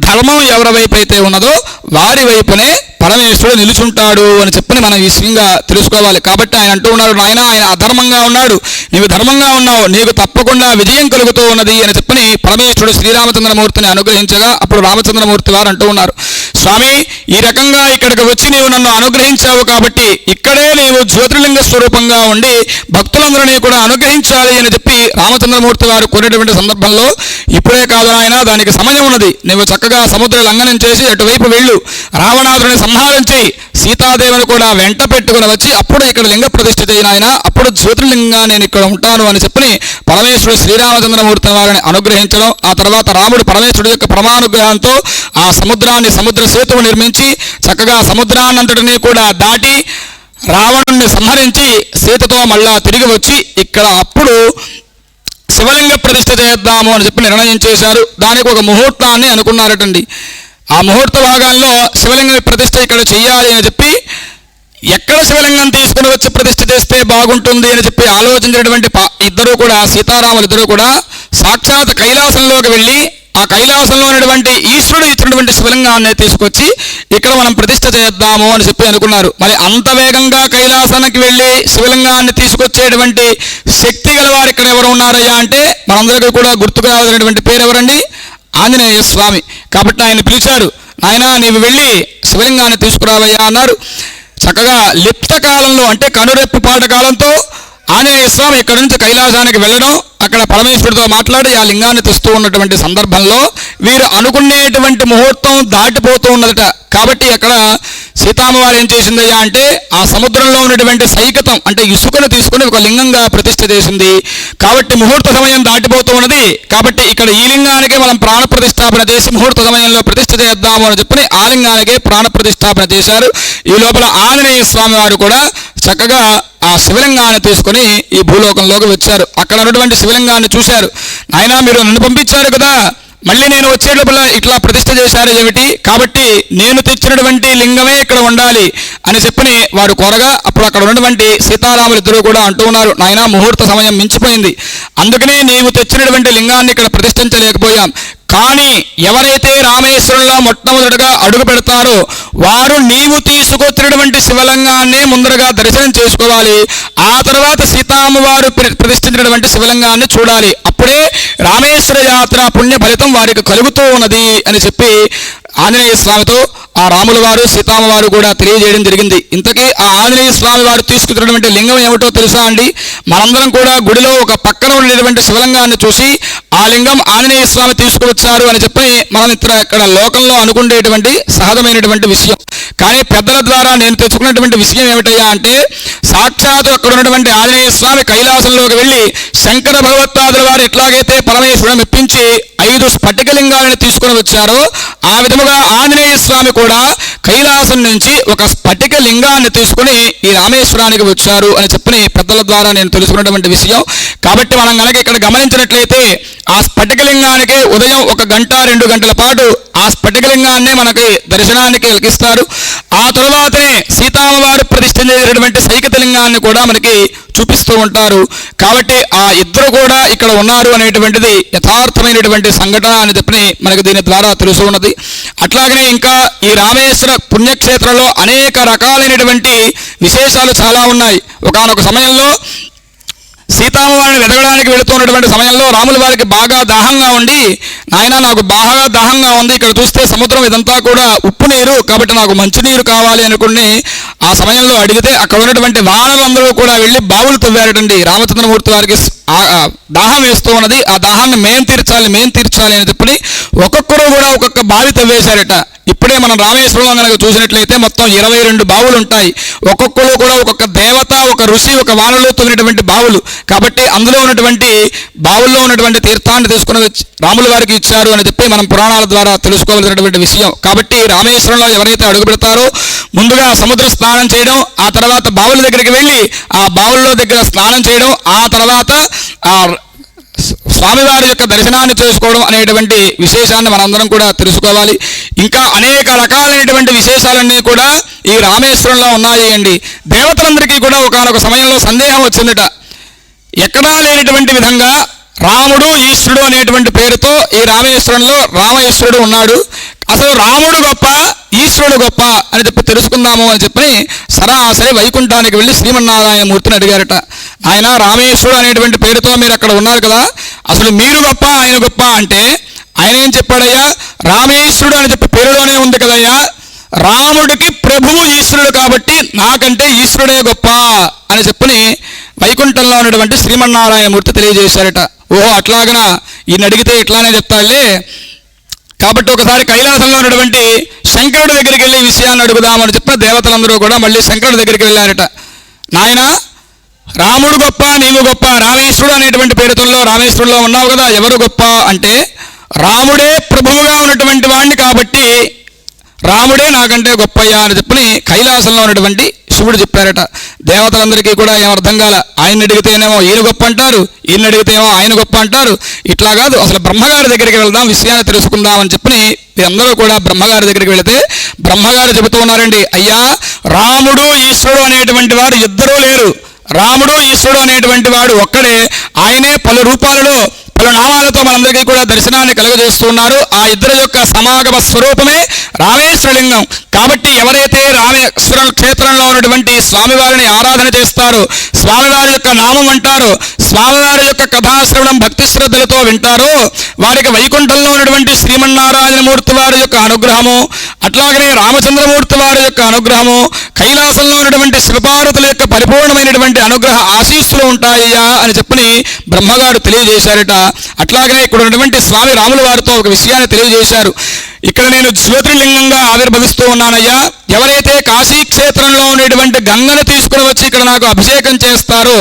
ధర్మం ఎవరి వైపు అయితే ఉన్నదో వారి వైపునే పరమేశ్వరుడు నిలుచుంటాడు అని చెప్పని మనం ఈ విషయంగా తెలుసుకోవాలి. కాబట్టి ఆయన అంటూ ఉన్నాడు, నాయన ఆయన అధర్మంగా ఉన్నాడు, నీవు ధర్మంగా ఉన్నావు, నీకు తప్పకుండా విజయం కలుగుతూ ఉన్నది అని చెప్పని పరమేశ్వరుడు శ్రీరామచంద్రమూర్తిని అనుగ్రహించగా అప్పుడు రామచంద్రమూర్తి వారు అంటూ ఉన్నారు, స్వామి ఈ రకంగా ఇక్కడికి వచ్చి నీవు నన్ను అనుగ్రహించావు కాబట్టి ఇక్కడే నీవు జ్యోతిర్లింగ స్వరూపంగా ఉండి భక్తులందరినీ కూడా అనుగ్రహించాలి అని చెప్పి రామచంద్రమూర్తి వారు కోరేటువంటి సందర్భంలో, ఇప్పుడే కాదు నాయన, దానికి సమయం ఉన్నది, నువ్వు చక్కగా సముద్ర లంఘనం చేసి అటువైపు వెళ్ళు, రావణాసురుని సంహారం చేయి, సీతాదేవిని కూడా వెంట పెట్టుకుని వచ్చి అప్పుడు ఇక్కడ లింగ ప్రతిష్ఠ చేయి నాయన, అప్పుడు జ్యోతిర్లింగా నేను ఇక్కడ ఉంటాను అని చెప్పి పరమేశ్వరుడు శ్రీరామచంద్రమూర్తి వారిని అనుగ్రహించడం. ఆ తర్వాత రాముడు పరమేశ్వరుడు యొక్క పరమానుగ్రహంతో ఆ సముద్ర సేతువు నిర్మించి చక్కగా సముద్రాన్నంతటినీ కూడా దాటి రావణుణ్ణి సంహరించి సీతతో మళ్ళా తిరిగి వచ్చి ఇక్కడ అప్పుడు శివలింగ ప్రతిష్ఠ చేద్దాము అని చెప్పి నిర్ణయం చేశారు. దానికి ఒక ముహూర్తాన్ని అనుకున్నారటండి. ఆ ముహూర్త భాగాల్లో శివలింగ ప్రతిష్ఠ ఇక్కడ చెయ్యాలి అని చెప్పి ఎక్కడ శివలింగం తీసుకుని వచ్చి ప్రతిష్ఠ చేస్తే బాగుంటుంది అని చెప్పి ఆలోచించినటువంటి ఇద్దరు కూడా, సీతారాములు ఇద్దరు కూడా సాక్షాత్ కైలాసంలోకి వెళ్ళి ఆ కైలాసంలో ఉన్నటువంటి ఈశ్వరుడు ఇచ్చినటువంటి శివలింగాన్ని తీసుకొచ్చి ఇక్కడ మనం ప్రతిష్ఠ చేద్దాము అని చెప్పి అనుకున్నారు. మరి అంత వేగంగా కైలాసానికి వెళ్ళి శివలింగాన్ని తీసుకొచ్చేటువంటి శక్తి గల వారు ఇక్కడ ఎవరు ఉన్నారయ్యా అంటే మనందరికీ కూడా గుర్తుకు రావాల్సినటువంటి పేరు ఎవరండి? ఆంజనేయ స్వామి. కాబట్టి ఆయన పిలిచారు, ఆయన నీవు వెళ్ళి శివలింగాన్ని తీసుకురావయ్యా అన్నారు. చక్కగా లిప్త కాలంలో అంటే కనురెప్పు పాట కాలంతో ఆంజనేయ స్వామి ఇక్కడ నుంచి కైలాసానికి వెళ్ళడం, అక్కడ పరమేశ్వరుడితో మాట్లాడి ఆ లింగాన్ని తెస్తూ ఉన్నటువంటి సందర్భంలో వీరు అనుకునేటువంటి ముహూర్తం దాటిపోతూ ఉన్నదట. కాబట్టి అక్కడ సీతామ్మవారు ఏం చేసిందయ్యా అంటే ఆ సముద్రంలో ఉన్నటువంటి సైకతం అంటే ఇసుకను తీసుకుని ఒక లింగంగా ప్రతిష్ఠ చేసింది. కాబట్టి ముహూర్త సమయం దాటిపోతూ ఉన్నది. కాబట్టి ఇక్కడ ఈ లింగానికే మనం ప్రాణ ప్రతిష్టాపన చేసి ముహూర్త సమయంలో ప్రతిష్ఠ చేద్దాము అని చెప్పి ఆ లింగానికే ప్రాణ ప్రతిష్టాపన చేశారు. ఈ లోపల ఆంజనేయ స్వామి వారు కూడా చక్కగా ఆ శివలింగాన్ని తీసుకుని ఈ భూలోకంలోకి వచ్చారు. అక్కడ ఉన్నటువంటి శివలింగాన్ని చూశారు. నాయనా మీరు నన్ను పంపించారు కదా, మళ్ళీ నేను వచ్చే లోపల ఇట్లా ప్రతిష్ఠ చేశారు ఏమిటి, కాబట్టి నేను తెచ్చినటువంటి లింగమే ఇక్కడ ఉండాలి అని చెప్పని వారు కోరగా అప్పుడు అక్కడ ఉన్నటువంటి సీతారాములు ఇద్దరు కూడా అంటూ ఉన్నారు, నాయనా ముహూర్త సమయం మించిపోయింది, అందుకనే నీవు తెచ్చినటువంటి లింగాన్ని ఇక్కడ ప్రతిష్ఠించలేకపోయాం. కానీ ఎవరైతే రామేశ్వరంలో మొట్టమొదటిగా అడుగు పెడతారో వారు నీవు తీసుకొచ్చినటువంటి శివలింగాన్ని ముందరగా దర్శనం చేసుకోవాలి. ఆ తర్వాత సీతామ్మవారు ప్రతిష్ఠించినటువంటి శివలింగాన్ని చూడాలి. అప్పుడే రామేశ్వర యాత్ర పుణ్య ఫలితం వారికి కలుగుతూ ఉన్నది అని చెప్పి ఆంజనేయ స్వామితో ఆ రాముల వారు సీతామ్మవారు కూడా తెలియజేయడం జరిగింది. ఇంతకీ ఆ ఆంజనేయ స్వామి వారు తీసుకున్నటువంటి లింగం ఏమిటో తెలుసా అండి? మనందరం కూడా గుడిలో ఒక పక్కన ఉండేటువంటి శివలింగాన్ని చూసి ఆ లింగం ఆంజనేయ స్వామి తీసుకువచ్చారు అని చెప్పి మనం ఇక్కడ లోకంలో అనుకునేటువంటి సహజమైనటువంటి విషయం. కానీ పెద్దల ద్వారా నేను తెచ్చుకున్నటువంటి విషయం ఏమిటయ్యా అంటే సాక్షాత్ అక్కడ ఉన్నటువంటి ఆంజనేయ స్వామి కైలాసంలోకి వెళ్ళి శంకర భగవత్పాదుల వారు ఎట్లాగైతే పరమేశ్వరుడు మెప్పించి 5 స్ఫటికలింగాలను తీసుకుని వచ్చారో ఆ విధముగా ఆంజనేయ స్వామి కూడా కైలాసం నుంచి ఒక స్ఫటిక లింగాన్ని తీసుకుని ఈ రామేశ్వరానికి వచ్చారు అని చెప్పని పెద్దల ద్వారా నేను తెలుసుకున్నటువంటి విషయం. కాబట్టి మనం కనుక ఇక్కడ గమనించినట్లయితే ఆ స్ఫటికలింగానికి ఉదయం 1 గంట 2 గంటల పాటు ఆ స్ఫటికలింగాన్ని మనకి దర్శనానికి కలిగిస్తారు. ఆ తరువాతనే సీతామ్మవారు ప్రతిష్ఠించేటటువంటి సైకతలింగాన్ని కూడా మనకి చూపిస్తూ ఉంటారు. కాబట్టి ఆ ఇద్దరు కూడా ఇక్కడ ఉన్నారు అనేటువంటిది యథార్థమైనటువంటి సంఘటన అని చెప్పి మనకి దీని ద్వారా తెలుసు ఉన్నది. అట్లాగనే ఇంకా ఈ రామేశ్వర పుణ్యక్షేత్రంలో అనేక రకాలైనటువంటి విశేషాలు చాలా ఉన్నాయి. ఒకానొక సమయంలో సీతామ్మవారిని వెతకడానికి వెళుతున్నటువంటి సమయంలో రాముల వారికి బాగా దాహంగా ఉండి, నాయన నాకు బాగా దాహంగా ఉంది, ఇక్కడ చూస్తే సముద్రం ఇదంతా కూడా ఉప్పు నీరు, కాబట్టి నాకు మంచినీరు కావాలి అనుకుని ఆ సమయంలో అడిగితే అక్కడ ఉన్నటువంటి వానరులందరూ కూడా వెళ్ళి బావులు తవ్వారటండి. రామచంద్రమూర్తి వారికి దాహం వేస్తూ ఉన్నది, ఆ దాహాన్ని మేం తీర్చాలి అని చెప్పి ఒక్కొక్కరు కూడా ఒక్కొక్క బావి తవ్వేశారట. ఇప్పుడే మనం రామేశ్వరంలో కనుక చూసినట్లయితే మొత్తం 22 బావులు ఉంటాయి. ఒక్కొక్కరు కూడా ఒక్కొక్క దేవత, ఒక ఋషి, ఒక వానలో తవ్వినటువంటి బావులు. కాబట్టి అందులో ఉన్నటువంటి బావుల్లో ఉన్నటువంటి తీర్థాన్ని తీసుకుని రాముల వారికి ఇచ్చారు అని చెప్పి మనం పురాణాల ద్వారా తెలుసుకోవాల్సినటువంటి విషయం. కాబట్టి రామేశ్వరంలో ఎవరైతే అడుగు పెడతారో ముందుగా సముద్ర స్నానం చేయడం, ఆ తర్వాత బావుల దగ్గరికి వెళ్ళి ఆ బావుల్లో దగ్గర స్నానం చేయడం, ఆ తర్వాత ఆ స్వామివారి యొక్క దర్శనాన్ని చేసుకోవడం అనేటువంటి విశేషాన్ని మనందరం కూడా తెలుసుకోవాలి. ఇంకా అనేక రకాలైనటువంటి విశేషాలన్నీ కూడా ఈ రామేశ్వరంలో ఉన్నాయి అండి. దేవతలందరికీ కూడా ఒకానొక సమయంలో సందేహం వచ్చిందట. ఎక్కడా లేనటువంటి విధంగా రాముడు ఈశ్వరుడు అనేటువంటి పేరుతో ఈ రామేశ్వరంలో రామేశ్వరుడు ఉన్నాడు. అసలు రాముడు గొప్ప, ఈశ్వరుడు గొప్ప అని చెప్పి తెలుసుకుందాము అని చెప్పి సరాసరి వైకుంఠానికి వెళ్ళి శ్రీమన్నారాయణ మూర్తిని అడిగారట. ఆయన రామేశ్వరుడు అనేటువంటి పేరుతో మీరు అక్కడ ఉన్నారు కదా, అసలు మీరు గొప్ప ఆయన గొప్ప అంటే ఆయన ఏం చెప్పాడయ్యా, రామేశ్వరుడు అని చెప్పి పేరులోనే ఉంది కదయ్యా, రాముడికి ప్రభువు ఈశ్వరుడు కాబట్టి నాకంటే ఈశ్వరుడే గొప్ప అని చెప్పని వైకుంఠంలో ఉన్నటువంటి శ్రీమన్నారాయణమూర్తి తెలియజేశారట. ఓహో అట్లాగనా, ఈయన అడిగితే ఇట్లానే చెప్తాడులే, కాబట్టి ఒకసారి కైలాసంలో ఉన్నటువంటి శంకరుడి దగ్గరికి వెళ్ళి ఈ విషయాన్ని అడుగుదామని చెప్పిన దేవతలందరూ కూడా మళ్ళీ శంకరుడి దగ్గరికి వెళ్ళారట. నాయన రాముడు గొప్ప నీవు గొప్ప, రామేశ్వరుడు అనేటువంటి పేరుతో రామేశ్వరుల్లో ఉన్నావు కదా, ఎవరు గొప్ప అంటే రాముడే ప్రభువుగా ఉన్నటువంటి వాడిని కాబట్టి రాముడే నాకంటే గొప్పయ్యా అని చెప్పని కైలాసంలో ఉన్నటువంటి శివుడు చెప్పారట. దేవతలందరికీ కూడా ఏం అర్థం కాల. ఆయన అడిగితేనేమో ఈయన గొప్ప అంటారు, ఈయన అడిగితేమో ఆయన గొప్ప అంటారు. ఇట్లా కాదు, అసలు బ్రహ్మగారి దగ్గరికి వెళ్దాం, విషయాన్ని తెలుసుకుందాం అని చెప్పని అందరూ కూడా బ్రహ్మగారి దగ్గరికి వెళితే బ్రహ్మగారు చెబుతూ ఉన్నారండి, అయ్యా రాముడు ఈశ్వరుడు అనేటువంటి వారు ఇద్దరూ లేరు, రాముడు ఈశ్వరుడు అనేటువంటి వాడు ఒక్కడే, ఆయనే పలు రూపాలలో పలు నామాలతో మనందరికీ కూడా దర్శనాన్ని కలుగజేస్తున్నారు. ఆ ఇద్దరి యొక్క సమాగమ స్వరూపమే రామేశ్వరలింగం. కాబట్టి ఎవరైతే రామేశ్వర క్షేత్రంలో ఉన్నటువంటి స్వామివారిని ఆరాధన చేస్తారో, స్వామివారి యొక్క నామం అంటారో, స్వామివారి యొక్క కథాశ్రవణం భక్తి శ్రద్ధలతో వింటారో వారికి వైకుంఠంలో ఉన్నటువంటి శ్రీమన్నారాయణమూర్తి వారి యొక్క అనుగ్రహము, అట్లాగనే రామచంద్రమూర్తి వారి యొక్క అనుగ్రహము, కైలాసంలో ఉన్నటువంటి శివపార్వతుల యొక్క పరిపూర్ణమైనటువంటి అనుగ్రహ ఆశీస్సులు ఉంటాయ్యా అని చెప్పని బ్రహ్మగారు తెలియజేశారట. అట్లాగనే ఇక్కడ ఉన్నటువంటి స్వామి రాముల వారితో ఒక విషయాన్ని తెలియజేశారు. ఇక్కడ నేను జ్యోతిర్లింగంగా ఆవిర్భవిస్తూ ఉన్నానయ్యా, ఎవరైతే కాశీ క్షేత్రంలో ఉండేటువంటి గంగను తీసుకుని వచ్చి ఇక్కడ నాకు అభిషేకం చేస్తారో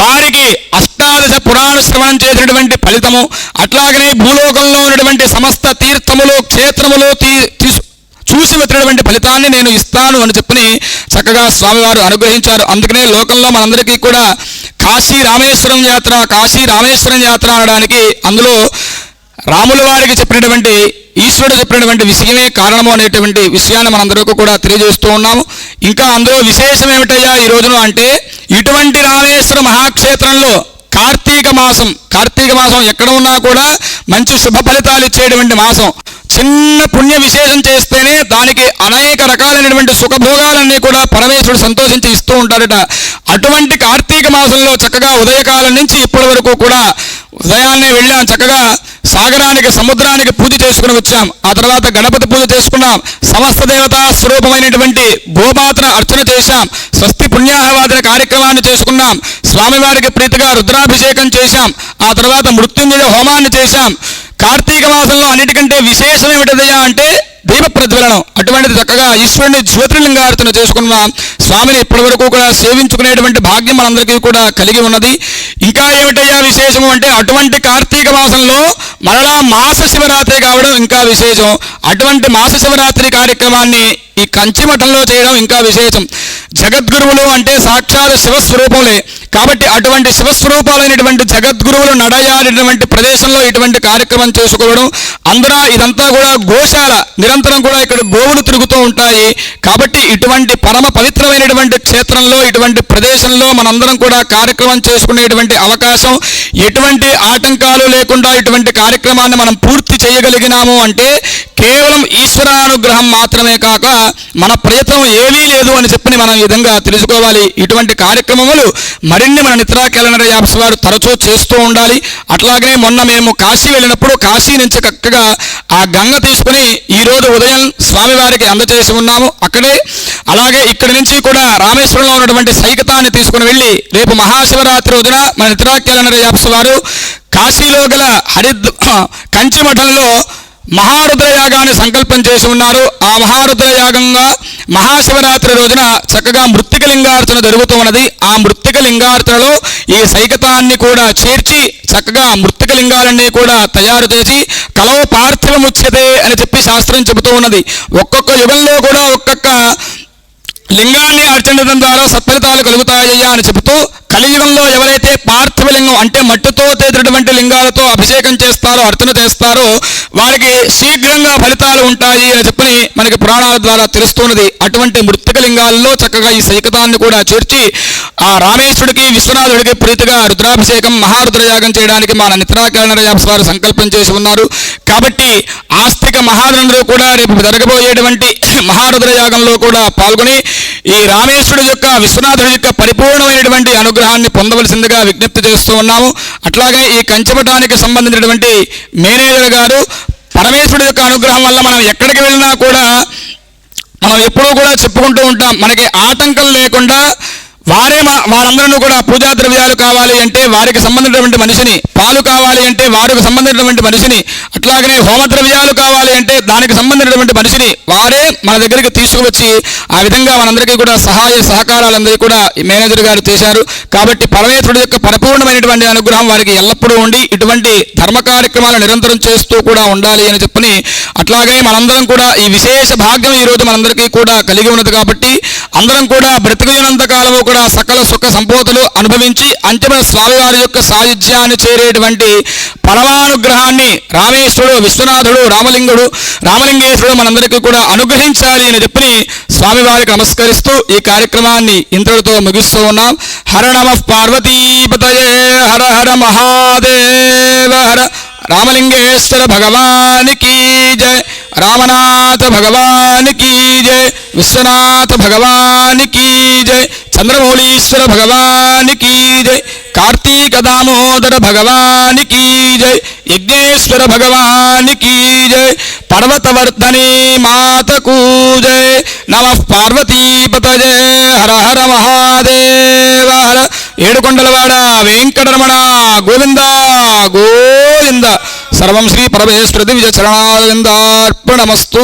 వారికి అష్టాదశ పురాణ శ్రవణం చేసినటువంటి ఫలితము, అట్లాగనే భూలోకంలో ఉన్నటువంటి సమస్త తీర్థములు క్షేత్రములు చూసి వచ్చినటువంటి ఫలితాన్ని నేను ఇస్తాను అని చెప్పని చక్కగా స్వామివారు అనుగ్రహించారు. అందుకనే లోకంలో మనందరికీ కూడా కాశీ రామేశ్వరం యాత్ర అనడానికి అందులో రాముల వారికి చెప్పినటువంటి ఈశ్వరుడు చెప్పినటువంటి విషయమే కారణము అనేటువంటి విషయాన్ని మనందరికీ కూడా తెలియజేస్తూ ఉన్నాము. ఇంకా అందులో విశేషం ఏమిటయ్యా ఈ రోజున అంటే, ఇటువంటి రామేశ్వర మహాక్షేత్రంలో కార్తీక మాసం ఎక్కడ ఉన్నా కూడా మంచి శుభ ఫలితాలు ఇచ్చేటువంటి మాసం. చిన్న పుణ్య విశేషం చేస్తేనే దానికి అనేక రకాలైనటువంటి సుఖభోగాలన్నీ కూడా పరమేశ్వరుడు సంతోషించి ఇస్తూ ఉంటాడట. అటువంటి కార్తీక మాసంలో చక్కగా ఉదయకాలం నుంచి ఇప్పటి వరకు కూడా ఉదయాన్నే వెళ్ళాం, చక్కగా సాగరానికి సముద్రానికి పూజ చేసుకుని వచ్చాం. ఆ తర్వాత గణపతి పూజ చేసుకున్నాం, సమస్త దేవతా స్వరూపమైనటువంటి గోమాతను అర్చన చేశాం, స్వస్తి పుణ్యాహవాదన కార్యక్రమాన్ని చేసుకున్నాం, స్వామివారికి ప్రీతిగా రుద్రాభిషేకం చేశాం, ఆ తర్వాత మృత్యుంజయ హోమాన్ని చేశాం. కార్తీక మాసంలో అన్నిటికంటే విశేషం ఏమిటదయ్యా అంటే దీప ప్రజ్వలనం. అటువంటిది చక్కగా ఈశ్వరుని జ్యోతిర్లింగార్చన చేసుకున్నాం. స్వామిని ఇప్పటి వరకు కూడా సేవించుకునేటువంటి భాగ్యం మనందరికీ కూడా కలిగి ఉన్నది. ఇంకా ఏమిటయ్యా విశేషము అంటే అటువంటి కార్తీక మాసంలో మరలా మాస శివరాత్రి కావడం ఇంకా విశేషం. అటువంటి మాస శివరాత్రి కార్యక్రమాన్ని ఈ కంచిమఠంలో చేయడం ఇంకా విశేషం. జగద్గురువులు అంటే సాక్షాత్ శివస్వరూపములే కాబట్టి అటువంటి శివస్వరూపాలైనటువంటి జగద్గురువులు నడయాడినటువంటి ప్రదేశంలో ఇటువంటి కార్యక్రమం చేసుకోవడం, అందున ఇదంతా కూడా గోశాల, నిరంతరం కూడా ఇక్కడ గోవులు తిరుగుతూ ఉంటాయి. కాబట్టి ఇటువంటి పరమ పవిత్రమైనటువంటి క్షేత్రంలో ఇటువంటి ప్రదేశంలో మనందరం కూడా కార్యక్రమం చేసుకునేటువంటి అవకాశం, ఎటువంటి ఆటంకాలు లేకుండా ఇటువంటి కార్యక్రమాన్ని మనం పూర్తి చేయగలిగినాము అంటే కేవలం ఈశ్వరానుగ్రహం మాత్రమే కాక మన ప్రయత్నం ఏమీ లేదు అని చెప్పి మనం ఈ విధంగా తెలుసుకోవాలి. ఇటువంటి కార్యక్రమములు మరిన్ని మన నిత్రా క్యాలెండర్ యాప్స్ వారు తరచూ చేస్తూ ఉండాలి. అట్లాగనే మొన్న మేము కాశీ వెళ్ళినప్పుడు కాశీ నుంచి చక్కగా ఆ గంగ తీసుకుని ఈరోజు ఉదయం స్వామివారికి అందచేసి ఉన్నాము అక్కడే. అలాగే ఇక్కడి నుంచి కూడా రామేశ్వరంలో ఉన్నటువంటి సైకతాన్ని తీసుకుని వెళ్ళి రేపు మహాశివరాత్రి రోజున మన నిత్రా క్యాలెండర్ యాప్స్ వారు కాశీలో గల కంచిమఠంలో మహారుద్రయాగాన్ని సంకల్పం చేసి ఉన్నారు. ఆ మహారుద్రయాగంగా మహాశివరాత్రి రోజున చక్కగా మృత్తికలింగార్చన జరుగుతూ ఉన్నది. ఆ మృత్తికలింగార్చనలో ఈ సైకతాన్ని కూడా చేర్చి చక్కగా మృత్తికలింగాలన్నీ కూడా తయారు చేసి కలవ పార్థివముచ్యతే అని చెప్పి శాస్త్రం చెబుతూ ఉన్నది. ఒక్కొక్క యుగంలో కూడా ఒక్కొక్క లింగాన్ని అర్చించడం ద్వారా సత్ఫలితాలు కలుగుతాయ్యా అని చెబుతూ కలియుగంలో ఎవరైతే పార్థివ లింగం అంటే మట్టితో తేదినటువంటి లింగాలతో అభిషేకం చేస్తారో అర్చన చేస్తారో వారికి శీఘ్రంగా ఫలితాలు ఉంటాయి అని చెప్పని మనకి పురాణాల ద్వారా తెలుస్తున్నది. అటువంటి మృత్తిక లింగాల్లో చక్కగా ఈ సైకతాన్ని కూడా చేర్చి ఆ రామేశ్వరుడికి విశ్వనాథుడికి ప్రీతిగా రుద్రాభిషేకం మహారుద్రయాగం చేయడానికి మన నిత్రాకరణరాజు వారు సంకల్పం చేసి ఉన్నారు. కాబట్టి ఆస్తిక మహాజనులు కూడా రేపు జరగబోయేటువంటి మహారుద్రయాగంలో కూడా పాల్గొని ఈ రామేశ్వరుడు యొక్క విశ్వనాథుడి యొక్క పరిపూర్ణమైనటువంటి అనుగ్రహాన్ని పొందవలసిందిగా విజ్ఞప్తి చేస్తూ ఉన్నాము. అట్లాగే ఈ కంచపటానికి సంబంధించినటువంటి మేనేజర్ గారు పరమేశ్వరుడు యొక్క అనుగ్రహం వల్ల మనం ఎక్కడికి వెళ్ళినా కూడా మనం ఎప్పుడూ కూడా చెప్పుకుంటూ ఉంటాం, మనకి ఆటంకం లేకుండా వారందరూ కూడా పూజా ద్రవ్యాలు కావాలి అంటే వారికి సంబంధించినటువంటి మనిషిని, పాలు కావాలి అంటే వారికి సంబంధించినటువంటి మనిషిని, అట్లాగనే హోమ ద్రవ్యాలు కావాలి అంటే దానికి సంబంధించినటువంటి మనిషిని వారే మన దగ్గరికి తీసుకువచ్చి ఆ విధంగా మనందరికీ కూడా సహాయ సహకారాలందరికీ కూడా ఈ మేనేజర్ గారు చేశారు. కాబట్టి పరమేశ్వరుడు యొక్క పరిపూర్ణమైనటువంటి అనుగ్రహం వారికి ఎల్లప్పుడూ ఉండి ఇటువంటి ధర్మ కార్యక్రమాలు నిరంతరం చేస్తూ కూడా ఉండాలి అని చెప్పని, అట్లాగే మనందరం కూడా ఈ విశేష భాగ్యం ఈరోజు మనందరికీ కూడా కలిగి ఉన్నది. కాబట్టి అందరం కూడా బ్రతికినంత కాలము కూడా సకల సుఖ సంపదలు అనుభవించి అంతిమ స్వామివారి యొక్క సాయుధ్యాన్ని చేరేటువంటి పరమానుగ్రహాన్ని రామేశ్వరుడు విశ్వనాథుడు రామలింగేశ్వరుడు మనందరికీ కూడా అనుగ్రహించాలి అని చెప్పి స్వామివారికి నమస్కరిస్తూ ఈ కార్యక్రమాన్ని ఇంతటితో ముగిస్తూ ఉన్నాం. హర నమః పార్వతీపతయే హర హర మహాదేవ హర రామలింగేశ్వర భగవానికి జయ, రామనాథ భగవానికి జయ, విశ్వనాథ భగవానికి జయ, చంద్రమౌళీశ్వర భగవానికి జయ, కార్తీక దామోదర భగవానికి జయ, యజ్ఞేశ్వర భగవానికి జయ, పర్వతవర్ధని మాతకు జయ. నమః పార్వతీపతయే హర హర మహాదేవ హర. ఏడుకొండలవాడ వెంకటరమణ గోవింద గోవింద. సర్వం శ్రీ పరమేశ్వర దివ్య చరణారవిందార్పణమస్తు.